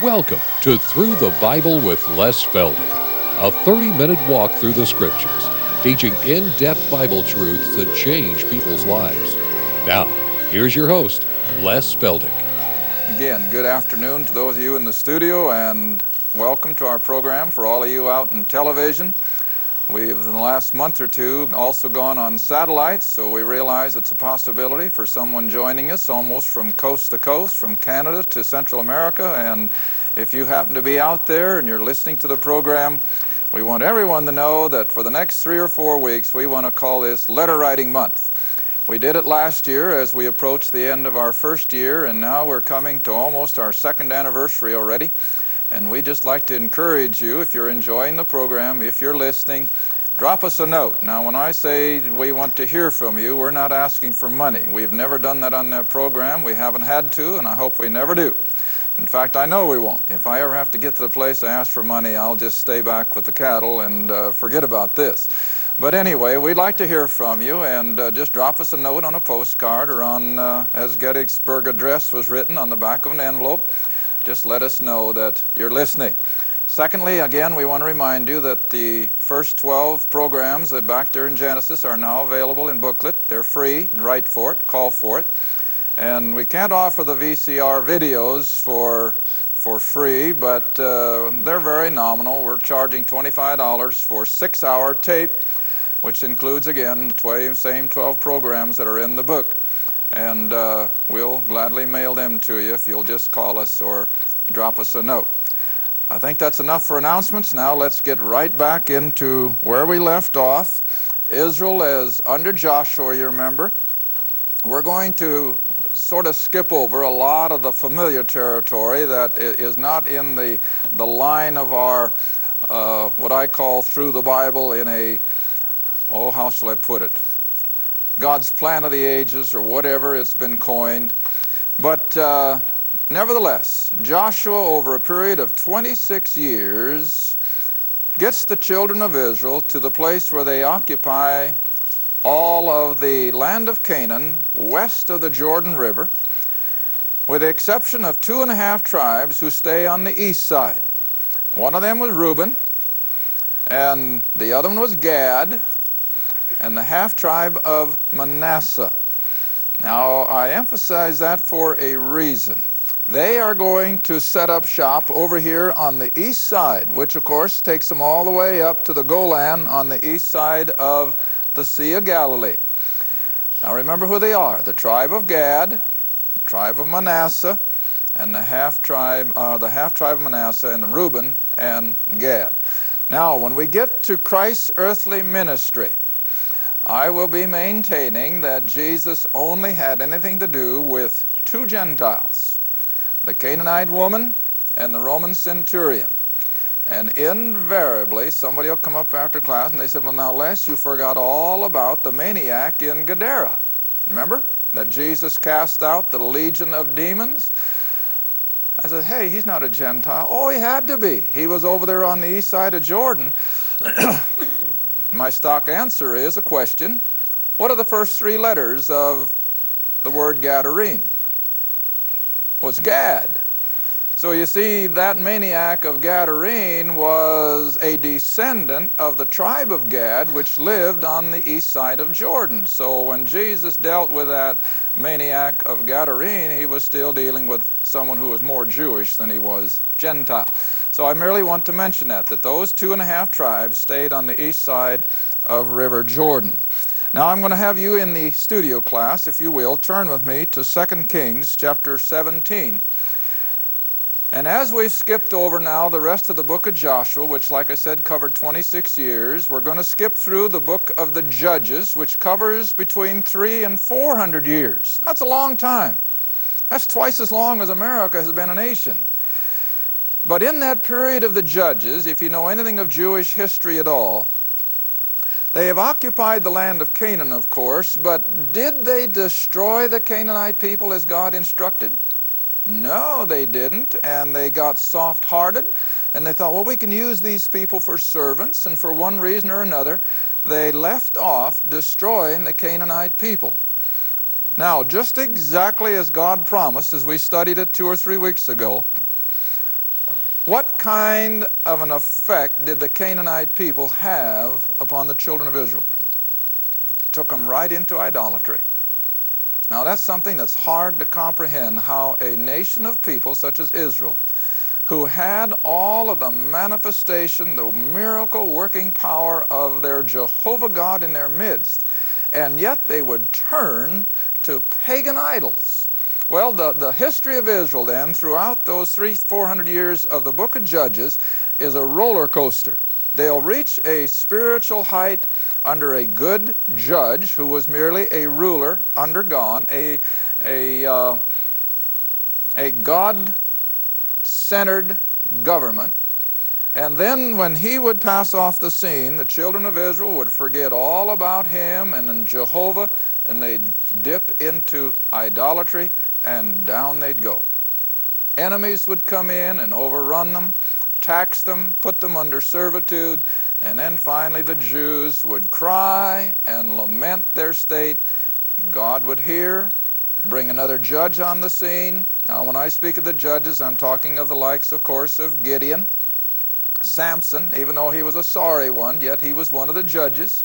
Welcome to Through the Bible with Les Feldick, a 30-minute walk through the Scriptures, teaching in-depth Bible truths that change people's lives. Now, here's your host, Les Feldick. Again, good afternoon to those of you in the studio, and welcome to our program for all of you out in television. We've, in the last month or two, also gone on satellites, so we realize it's a possibility for someone joining us almost from coast to coast, from Canada to Central America. And if you happen to be out there and you're listening to the program, we want everyone to know that for the next 3 or 4 weeks, we want to call this Letter Writing Month. We did it last year as we approached the end of our first year, and now we're coming to almost our second anniversary already. And we'd just like to encourage you, if you're enjoying the program, if you're listening, drop us a note. Now, when I say we want to hear from you, we're not asking for money. We've never done that on that program. We haven't had to, and I hope we never do. In fact, I know we won't. If I ever have to get to the place I ask for money, I'll just stay back with the cattle and forget about this. But anyway, we'd like to hear from you, and just drop us a note on a postcard or on, as Gettysburg Address was written on the back of an envelope. Just let us know that you're listening. Secondly, again, we want to remind you that the first 12 programs that back there in Genesis are now available in booklet. They're free. Write for it. Call for it. And we can't offer the VCR videos for free, but they're very nominal. We're charging $25 for 6-hour tape, which includes, again, the same 12 programs that are in the book. And we'll gladly mail them to you if you'll just call us or drop us a note. I think that's enough for announcements. Now let's get right back into where we left off. Israel is under Joshua, you remember. We're going to sort of skip over a lot of the familiar territory that is not in the line of our, what I call through the Bible in a, how shall I put it? God's plan of the ages, or whatever it's been coined. But nevertheless, Joshua, over a period of 26 years, gets the children of Israel to the place where they occupy all of the land of Canaan west of the Jordan River, with the exception of 2.5 tribes who stay on the east side. One of them was Reuben, and the other one was Gad, and the half-tribe of Manasseh. Now, I emphasize that for a reason. They are going to set up shop over here on the east side, which, of course, takes them all the way up to the Golan on the east side of the Sea of Galilee. Now, remember who they are. The tribe of Gad, the tribe of Manasseh, and the half-tribe of Manasseh, and the Reuben and Gad. Now, when we get to Christ's earthly ministry, I will be maintaining that Jesus only had anything to do with 2 Gentiles, the Canaanite woman and the Roman centurion. And invariably, somebody will come up after class and they said, well, now, Les, you forgot all about the maniac in Gadara. Remember that Jesus cast out the legion of demons? I said, hey, he's not a Gentile. Oh, he had to be. He was over there on the east side of Jordan. My stock answer is a question. What are the first 3 letters of the word Gadarene? Well, it's Gad. So you see, that maniac of Gadarene was a descendant of the tribe of Gad, which lived on the east side of Jordan. So when Jesus dealt with that maniac of Gadarene, he was still dealing with someone who was more Jewish than he was Gentile. So I merely want to mention that those 2.5 tribes stayed on the east side of River Jordan. Now I'm going to have you in the studio class, if you will, turn with me to 2 Kings chapter 17. And as we've skipped over now the rest of the book of Joshua, which, like I said, covered 26 years, we're going to skip through the book of the Judges, which covers between 300 and 400 years. That's a long time. That's twice as long as America has been a nation. But in that period of the Judges, if you know anything of Jewish history at all, they have occupied the land of Canaan, of course, but did they destroy the Canaanite people as God instructed? No, they didn't, and they got soft-hearted, and they thought, well, we can use these people for servants, and for one reason or another, they left off destroying the Canaanite people. Now, just exactly as God promised, as we studied it 2 or 3 weeks ago, What kind of an effect did the Canaanite people have upon the children of Israel? It took them right into idolatry. Now that's something that's hard to comprehend, how a nation of people such as Israel, who had all of the manifestation, the miracle working power of their Jehovah God in their midst, and yet they would turn to pagan idols. Well, the history of Israel then, throughout those 400 years of the book of Judges, is a roller coaster. They'll reach a spiritual height under a good judge who was merely a ruler under God, a God-centered government. And then when he would pass off the scene, the children of Israel would forget all about him and Jehovah, and they'd dip into idolatry, and down they'd go. Enemies would come in and overrun them, tax them, put them under servitude, and then finally the Jews would cry and lament their state. God would hear, bring another judge on the scene. Now when I speak of the judges, I'm talking of the likes, of course, of Gideon, Samson, even though he was a sorry one, yet he was one of the judges.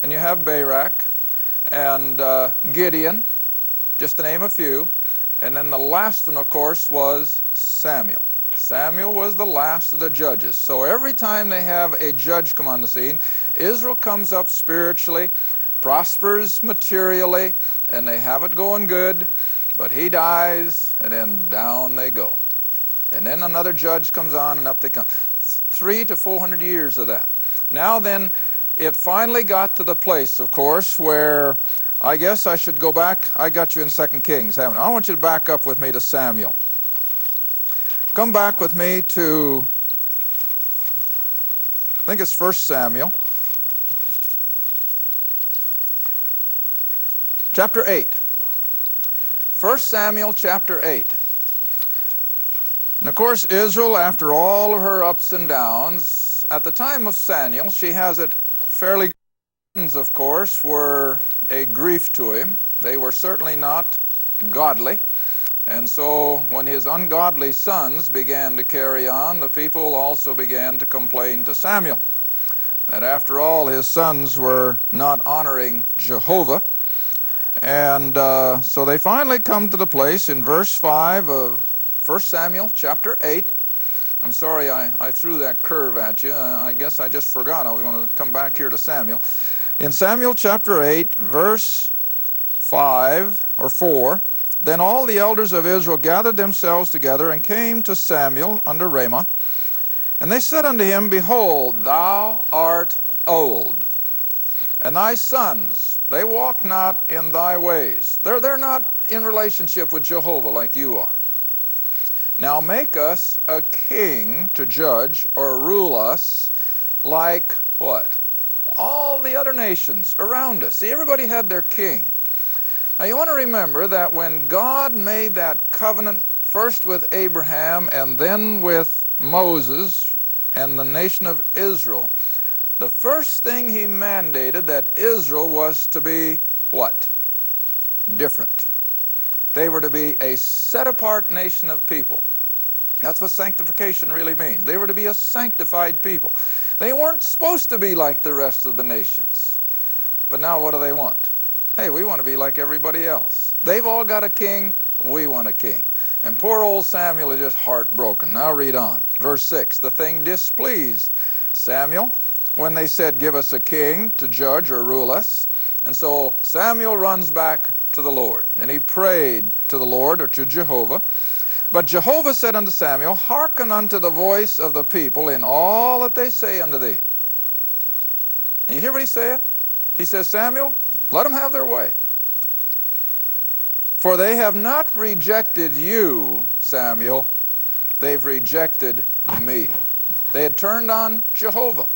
And you have Barak and Gideon, just to name a few. And then the last one, of course, was Samuel. Samuel was the last of the judges. So every time they have a judge come on the scene, Israel comes up spiritually, prospers materially, and they have it going good, but he dies, and then down they go. And then another judge comes on, and up they come. 300 to 400 years of that. Now then, it finally got to the place, of course, where I guess I should go back. I got you in 2 Kings, haven't I? I want you to back up with me to Samuel. Come back with me to, I think it's 1 Samuel. Chapter 8. 1 Samuel chapter 8. And of course, Israel, after all of her ups and downs, at the time of Samuel, she has it fairly good. Of course, were a grief to him. They were certainly not godly. And so when his ungodly sons began to carry on, the people also began to complain to Samuel that after all his sons were not honoring Jehovah. And so they finally come to the place in verse 5 of 1 Samuel chapter 8. I'm sorry I threw that curve at you. I guess I just forgot I was going to come back here to Samuel. In Samuel chapter 8, verse 5 or 4, then all the elders of Israel gathered themselves together and came to Samuel unto Ramah. And they said unto him, Behold, thou art old, and thy sons, they walk not in thy ways. They're not in relationship with Jehovah like you are. Now make us a king to judge or rule us like what? All the other nations around us. See, everybody had their king. Now you want to remember that when God made that covenant first with Abraham and then with Moses and the nation of Israel, the first thing he mandated that Israel was to be what? Different. They were to be a set-apart nation of people. That's what sanctification really means. They were to be a sanctified people. They weren't supposed to be like the rest of the nations. But now what do they want? Hey, we want to be like everybody else. They've all got a king, we want a king. And poor old Samuel is just heartbroken. Now read on. Verse 6, the thing displeased Samuel when they said, Give us a king to judge or rule us. And so Samuel runs back to the Lord. And he prayed to the Lord or to Jehovah. But Jehovah said unto Samuel, Hearken unto the voice of the people in all that they say unto thee. And you hear what he said? He says, Samuel, let them have their way. For they have not rejected you, Samuel. They've rejected me. They had turned on Jehovah.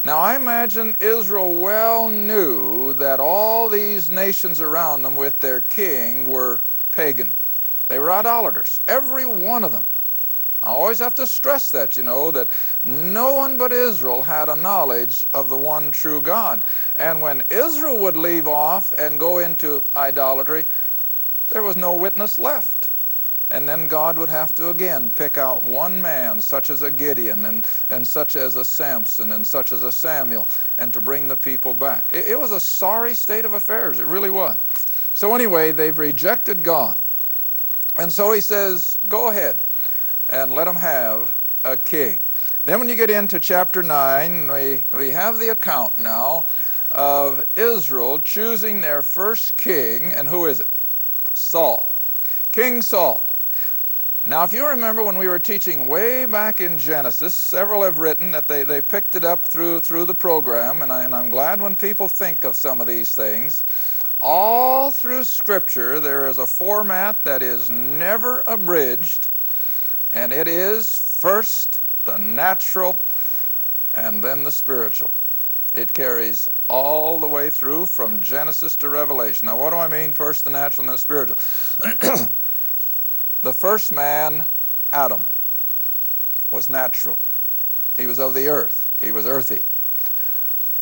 Now I imagine Israel well knew that all these nations around them with their king were pagan. They were idolaters, every one of them. I always have to stress that, you know, that no one but Israel had a knowledge of the one true God. And when Israel would leave off and go into idolatry, there was no witness left. And then God would have to again pick out one man, such as a Gideon and such as a Samson and such as a Samuel, and to bring the people back. It was a sorry state of affairs. It really was. So anyway, they've rejected God. And so he says, go ahead and let them have a king. Then when you get into chapter 9, we have the account now of Israel choosing their first king. And who is it? Saul. King Saul. Now, if you remember when we were teaching way back in Genesis, several have written that they picked it up through the program, and I'm glad when people think of some of these things. All through Scripture, there is a format that is never abridged, and it is first the natural and then the spiritual. It carries all the way through from Genesis to Revelation. Now, what do I mean, first the natural and then the spiritual? The first man, Adam, was natural. He was of the earth. He was earthy.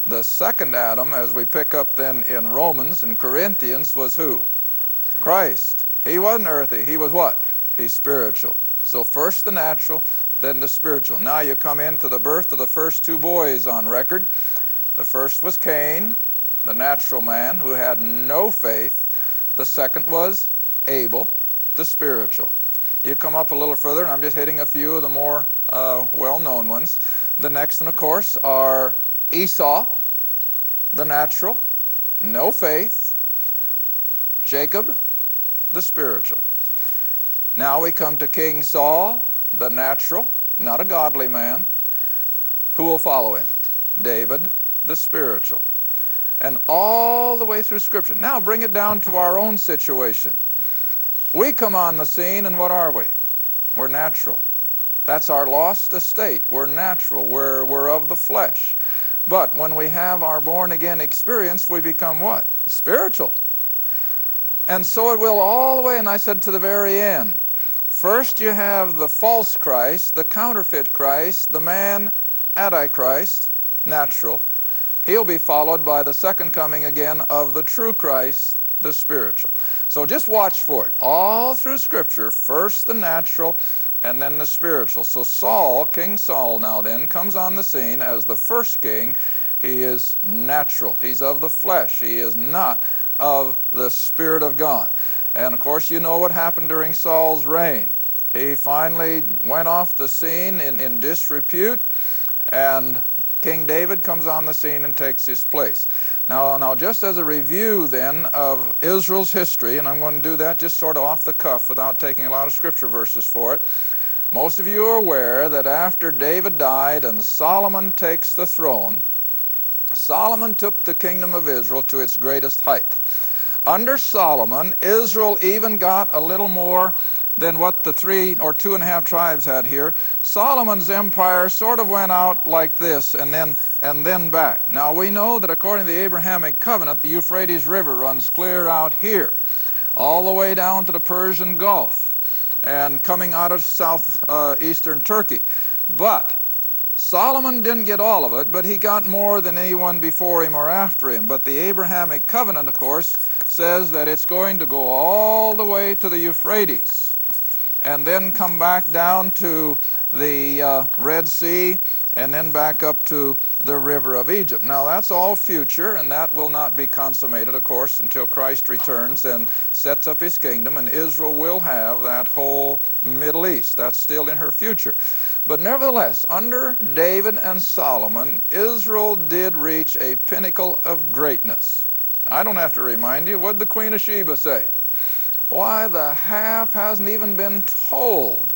The second Adam, as we pick up then in Romans and Corinthians, was who? Christ. He wasn't earthy. He was what? He's spiritual. So first the natural, then the spiritual. Now you come into the birth of the first two boys on record. The first was Cain, the natural man who had no faith. The second was Abel, the spiritual. You come up a little further, and I'm just hitting a few of the more well-known ones. The next one, of course, are Esau, the natural, no faith. Jacob, the spiritual. Now we come to King Saul, the natural, not a godly man. Who will follow him? David, the spiritual. And all the way through Scripture. Now bring it down to our own situation. We come on the scene, and what are we? We're natural. That's our lost estate. We're natural. We're of the flesh. But when we have our born-again experience, we become what? Spiritual. And so it will all the way, and I said to the very end. First you have the false Christ, the counterfeit Christ, the man Antichrist, natural. He'll be followed by the second coming again of the true Christ, the spiritual. So just watch for it. All through Scripture, first the natural and then the spiritual. So Saul, King Saul now then, comes on the scene as the first king. He is natural. He's of the flesh. He is not of the Spirit of God. And of course you know what happened during Saul's reign. He finally went off the scene in disrepute, and King David comes on the scene and takes his place. Now, just as a review then of Israel's history, and I'm going to do that just sort of off the cuff without taking a lot of scripture verses for it. Most of you are aware that after David died and Solomon takes the throne, Solomon took the kingdom of Israel to its greatest height. Under Solomon, Israel even got a little more than what the 3 or 2.5 tribes had here. Solomon's empire sort of went out like this and then back. Now we know that according to the Abrahamic covenant, the Euphrates River runs clear out here, all the way down to the Persian Gulf, and coming out of southeastern Turkey. But Solomon didn't get all of it, but he got more than anyone before him or after him. But the Abrahamic covenant, of course, says that it's going to go all the way to the Euphrates, and then come back down to the Red Sea, and then back up to the river of Egypt. Now that's all future, and that will not be consummated, of course, until Christ returns and sets up his kingdom, and Israel will have that whole Middle East. That's still in her future. But nevertheless, under David and Solomon, Israel did reach a pinnacle of greatness. I don't have to remind you, what did the Queen of Sheba say? Why, the half hasn't even been told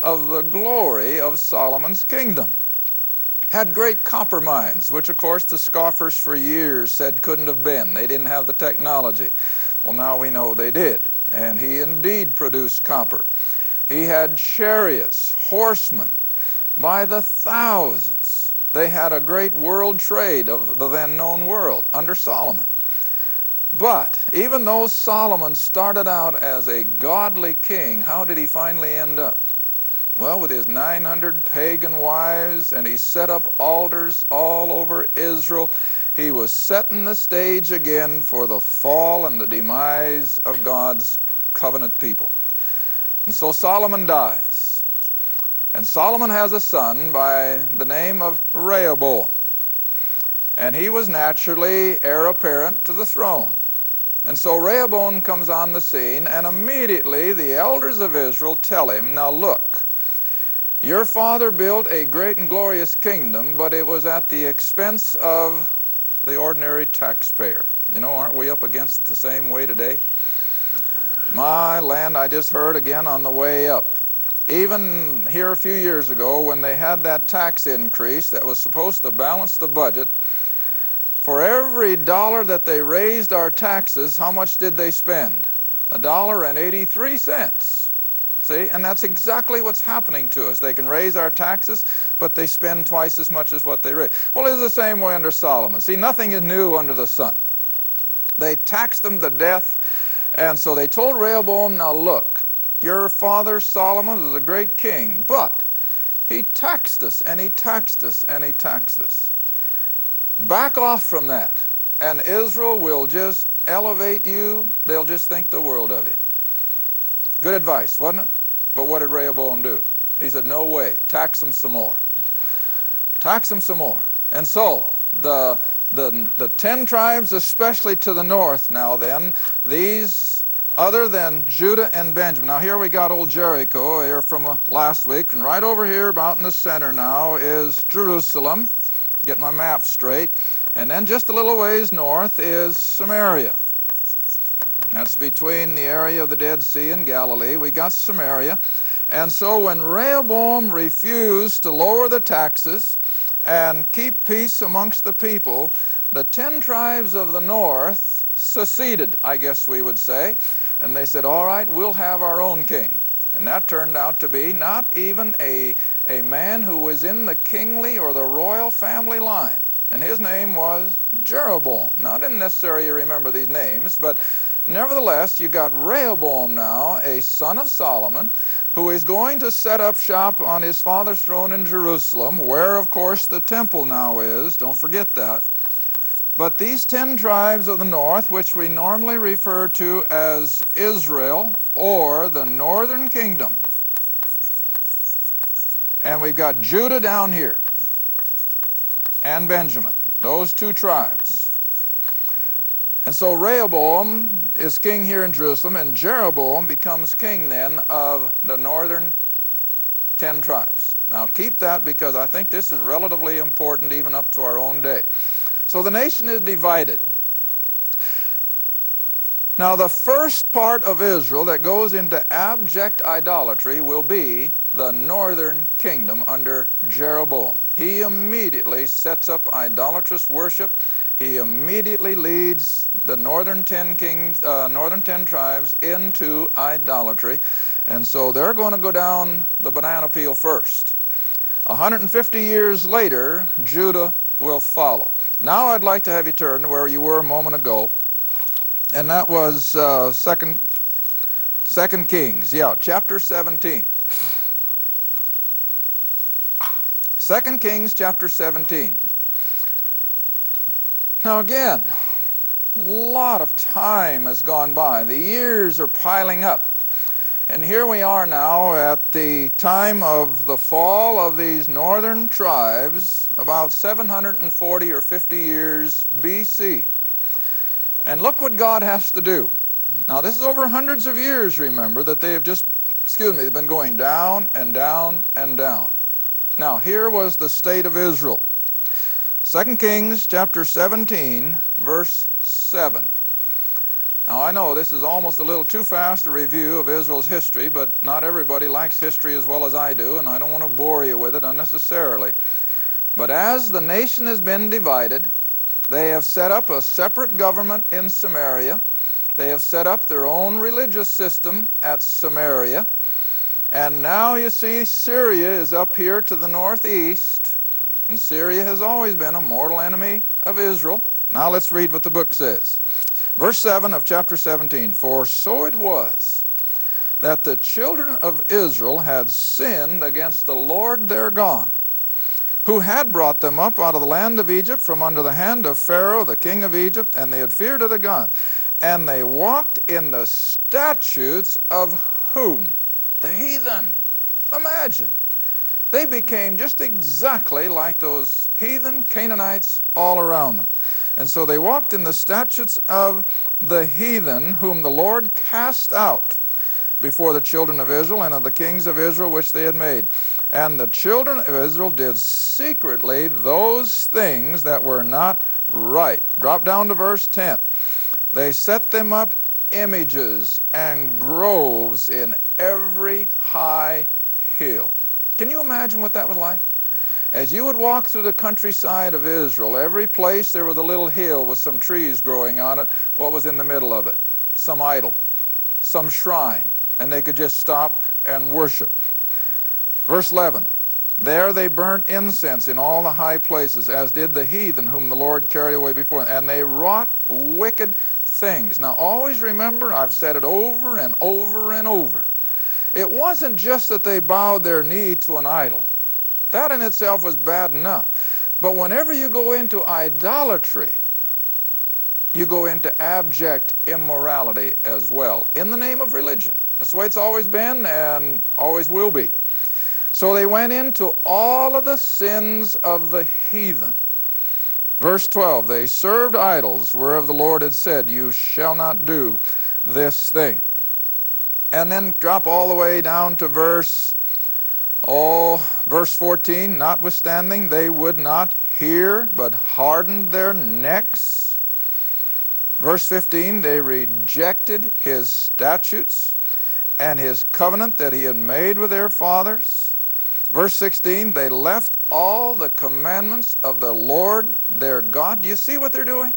of the glory of Solomon's kingdom. Had great copper mines, which of course the scoffers for years said couldn't have been. They didn't have the technology. Well, now we know they did, and he indeed produced copper. He had chariots, horsemen, by the thousands. They had a great world trade of the then known world under Solomon. But even though Solomon started out as a godly king, how did he finally end up? Well, with his 900 pagan wives, and he set up altars all over Israel. He was setting the stage again for the fall and the demise of God's covenant people. And so Solomon dies. And Solomon has a son by the name of Rehoboam. And he was naturally heir apparent to the throne. And so Rehoboam comes on the scene, and immediately the elders of Israel tell him, now look, your father built a great and glorious kingdom, but it was at the expense of the ordinary taxpayer. You know, aren't we up against it the same way today? My land, I just heard again on the way up. Even here a few years ago when they had that tax increase that was supposed to balance the budget, for every dollar that they raised our taxes, how much did they spend? $1.83. See, and that's exactly what's happening to us. They can raise our taxes, but they spend twice as much as what they raise. Well, it's the same way under Solomon. See, nothing is new under the sun. They taxed them to death, and so they told Rehoboam, now look, your father Solomon was a great king, but he taxed us, and he taxed us, and he taxed us. Back off from that, and Israel will just elevate you. They'll just think the world of you. Good advice, wasn't it? But what did Rehoboam do? He said, no way, tax them some more. Tax them some more. And so, the 10 tribes, especially to the north now then, these other than Judah and Benjamin. Now here we got old Jericho here from last week, and right over here about in the center now is Jerusalem. Get my map straight. And then just a little ways north is Samaria. That's between the area of the Dead Sea and Galilee. We got Samaria. And so when Rehoboam refused to lower the taxes and keep peace amongst the people, the 10 tribes of the north seceded, I guess we would say. And they said, all right, we'll have our own king. And that turned out to be not even a man who was in the kingly or the royal family line. And his name was Jeroboam. Now, I didn't necessarily remember these names, but nevertheless, you got Rehoboam now, a son of Solomon, who is going to set up shop on his father's throne in Jerusalem, where, of course, the temple now is. Don't forget that. But these 10 tribes of the north, which we normally refer to as Israel or the northern kingdom, and we've got Judah down here and Benjamin, those 2 tribes. And so Rehoboam is king here in Jerusalem, and Jeroboam becomes king then of the northern 10 tribes. Now keep that, because I think this is relatively important even up to our own day. So the nation is divided. Now the first part of Israel that goes into abject idolatry will be the northern kingdom under Jeroboam. He immediately sets up idolatrous worship. He immediately leads the northern 10 tribes into idolatry. And so they're going to go down the banana peel first. 150 years later, Judah will follow. Now I'd like to have you turn to where you were a moment ago, and that was Second Kings, chapter 17. 2 Kings chapter 17. Now again, a lot of time has gone by. The years are piling up. And here we are now at the time of the fall of these northern tribes, about 740 or 50 years B.C. And look what God has to do. Now this is over hundreds of years, remember, that they have they've been going down and down and down. Now here was the state of Israel. 2 Kings chapter 17, verse 7. Now I know this is almost a little too fast a review of Israel's history, but not everybody likes history as well as I do, and I don't want to bore you with it unnecessarily. But as the nation has been divided, they have set up a separate government in Samaria. They have set up their own religious system at Samaria. And now you see Syria is up here to the northeast. And Syria has always been a mortal enemy of Israel. Now let's read what the book says. Verse 7 of chapter 17. For so it was that the children of Israel had sinned against the Lord their God, who had brought them up out of the land of Egypt from under the hand of Pharaoh, the king of Egypt, and they had feared of the God. And they walked in the statutes of whom? The heathen. Imagine. They became just exactly like those heathen Canaanites all around them. And so they walked in the statutes of the heathen, whom the Lord cast out before the children of Israel, and of the kings of Israel which they had made. And the children of Israel did secretly those things that were not right. Drop down to verse 10. They set them up images and groves in every high hill. Can you imagine what that was like? As you would walk through the countryside of Israel, every place there was a little hill with some trees growing on it. What was in the middle of it? Some idol, some shrine, and they could just stop and worship. Verse 11, there they burnt incense in all the high places, as did the heathen whom the Lord carried away before them, and they wrought wicked things. Now always remember, I've said it over and over and over, it wasn't just that they bowed their knee to an idol. That in itself was bad enough. But whenever you go into idolatry, you go into abject immorality as well, in the name of religion. That's the way it's always been and always will be. So they went into all of the sins of the heathen. Verse 12, they served idols, whereof the Lord had said, you shall not do this thing. And then drop all the way down to verse 14, notwithstanding they would not hear, but hardened their necks. Verse 15, they rejected his statutes and his covenant that he had made with their fathers. Verse 16, they left all the commandments of the Lord their God. Do you see what they're doing?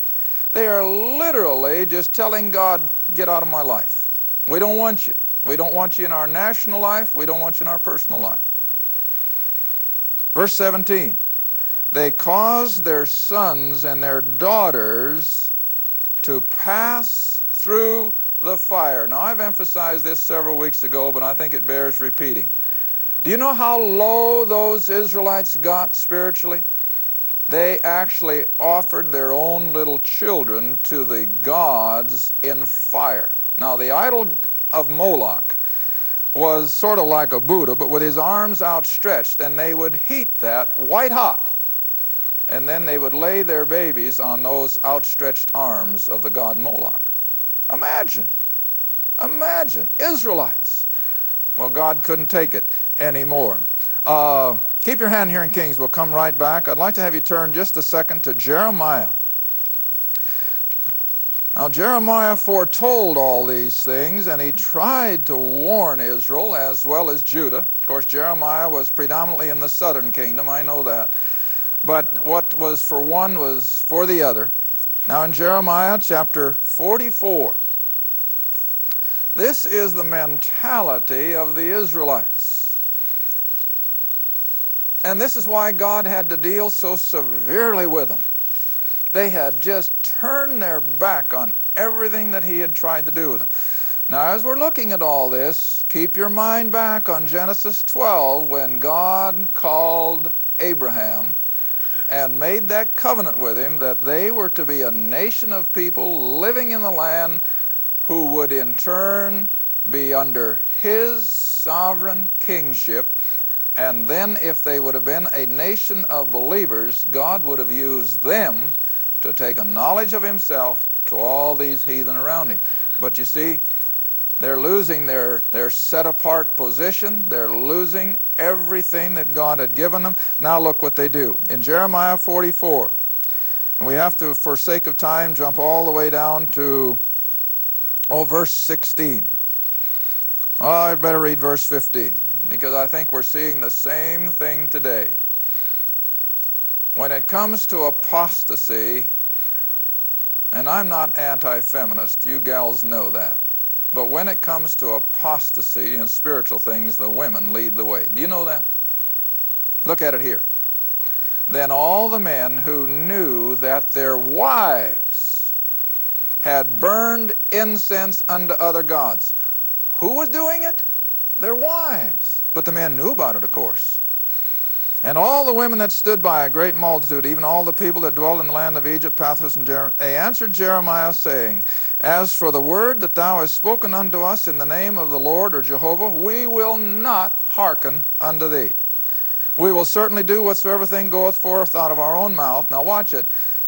They are literally just telling God, get out of my life. We don't want you. We don't want you in our national life. We don't want you in our personal life. Verse 17, they caused their sons and their daughters to pass through the fire. Now, I've emphasized this several weeks ago, but I think it bears repeating. Do you know how low those Israelites got spiritually? They actually offered their own little children to the gods in fire. Now, the idol of Moloch was sort of like a Buddha, but with his arms outstretched, and they would heat that white hot, and then they would lay their babies on those outstretched arms of the god Moloch. Imagine, Israelites. Well, God couldn't take it anymore. Keep your hand here in Kings. We'll come right back. I'd like to have you turn just a second to Jeremiah. Now, Jeremiah foretold all these things, and he tried to warn Israel as well as Judah. Of course, Jeremiah was predominantly in the southern kingdom, I know that. But what was for one was for the other. Now, in Jeremiah chapter 44, this is the mentality of the Israelites. And this is why God had to deal so severely with them. They had just turned their back on everything that he had tried to do with them. Now, as we're looking at all this, keep your mind back on Genesis 12 when God called Abraham and made that covenant with him that they were to be a nation of people living in the land who would in turn be under his sovereign kingship. And then if they would have been a nation of believers, God would have used them to take a knowledge of himself to all these heathen around him. But you see, they're losing their set-apart position. They're losing everything that God had given them. Now look what they do. In Jeremiah 44, and we have to, for sake of time, jump all the way down to, verse 16. I'd better read verse 15, because I think we're seeing the same thing today. When it comes to apostasy, and I'm not anti-feminist, you gals know that, but when it comes to apostasy and spiritual things, the women lead the way. Do you know that? Look at it here. Then all the men who knew that their wives had burned incense unto other gods. Who was doing it? Their wives. But the men knew about it, of course. And all the women that stood by, a great multitude, even all the people that dwelt in the land of Egypt, Pathros and Jeremiah, they answered Jeremiah, saying, As for the word that thou hast spoken unto us in the name of the Lord or Jehovah, we will not hearken unto thee. We will certainly do whatsoever thing goeth forth out of our own mouth. Now watch it.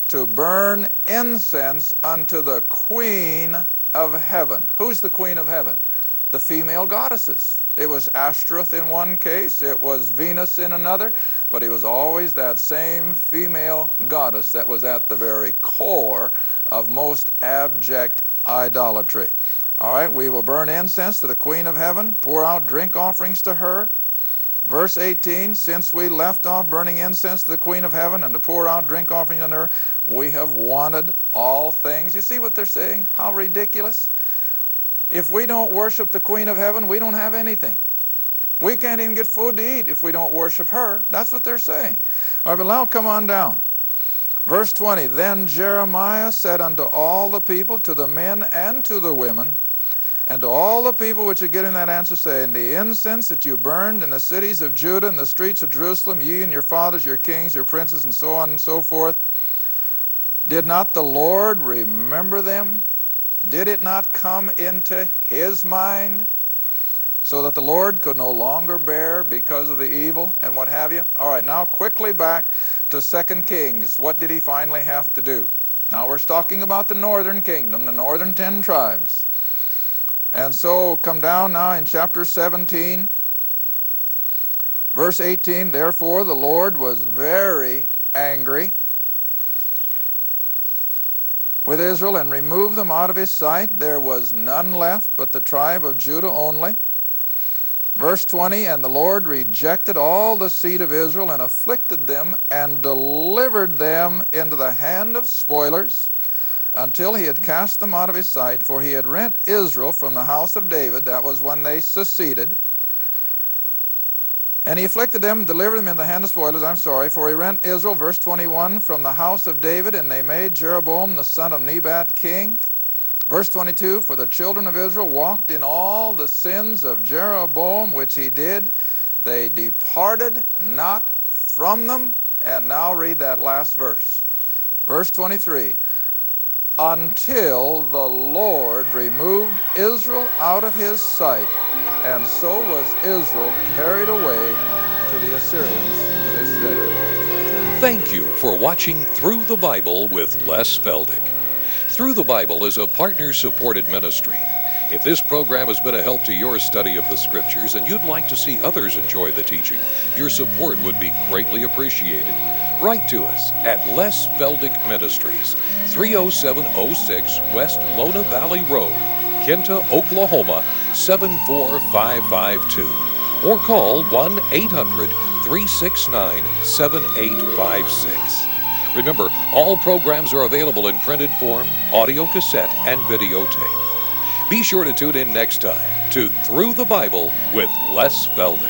To burn incense unto the queen of heaven. Who's the queen of heaven? The female goddesses. It was Ashtoreth in one case, it was Venus in another, but it was always that same female goddess that was at the very core of most abject idolatry. All right, we will burn incense to the queen of heaven, pour out drink offerings to her. Verse 18, since we left off burning incense to the queen of heaven and to pour out drink offerings unto her, we have wanted all things. You see what they're saying? How ridiculous. If we don't worship the queen of heaven, we don't have anything. We can't even get food to eat if we don't worship her. That's what they're saying. All right, but now come on down. Verse 20, Then Jeremiah said unto all the people, to the men and to the women, and to all the people which are getting that answer, saying, The incense that you burned in the cities of Judah and the streets of Jerusalem, ye and your fathers, your kings, your princes, and so on and so forth, did not the Lord remember them? Did it not come into his mind so that the Lord could no longer bear because of the evil and what have you? All right, now quickly back to 2 Kings. What did he finally have to do? Now we're talking about the northern kingdom, the northern 10 tribes. And so come down now in chapter 17, verse 18, Therefore the Lord was very angry with Israel, and removed them out of his sight. There was none left but the tribe of Judah only. Verse 20, And the Lord rejected all the seed of Israel, and afflicted them, and delivered them into the hand of spoilers, until he had cast them out of his sight. For he had rent Israel from the house of David. That was when they seceded. And he afflicted them and delivered them in the hand of spoilers. For he rent Israel, verse 21, from the house of David, and they made Jeroboam the son of Nebat king. Verse 22, For the children of Israel walked in all the sins of Jeroboam, which he did. They departed not from them. And now read that last verse. Verse 23, Until the Lord removed Israel out of his sight, and so was Israel carried away to the Assyrians to this day. Thank you for watching Through the Bible with Les Feldick. Through the Bible is a partner-supported ministry. If this program has been a help to your study of the Scriptures and you'd like to see others enjoy the teaching, your support would be greatly appreciated. Write to us at Les Feldick Ministries, 30706 West Lona Valley Road, Kinta, Oklahoma, 74552. Or call 1-800-369-7856. Remember, all programs are available in printed form, audio cassette, and videotape. Be sure to tune in next time to Through the Bible with Les Feldick.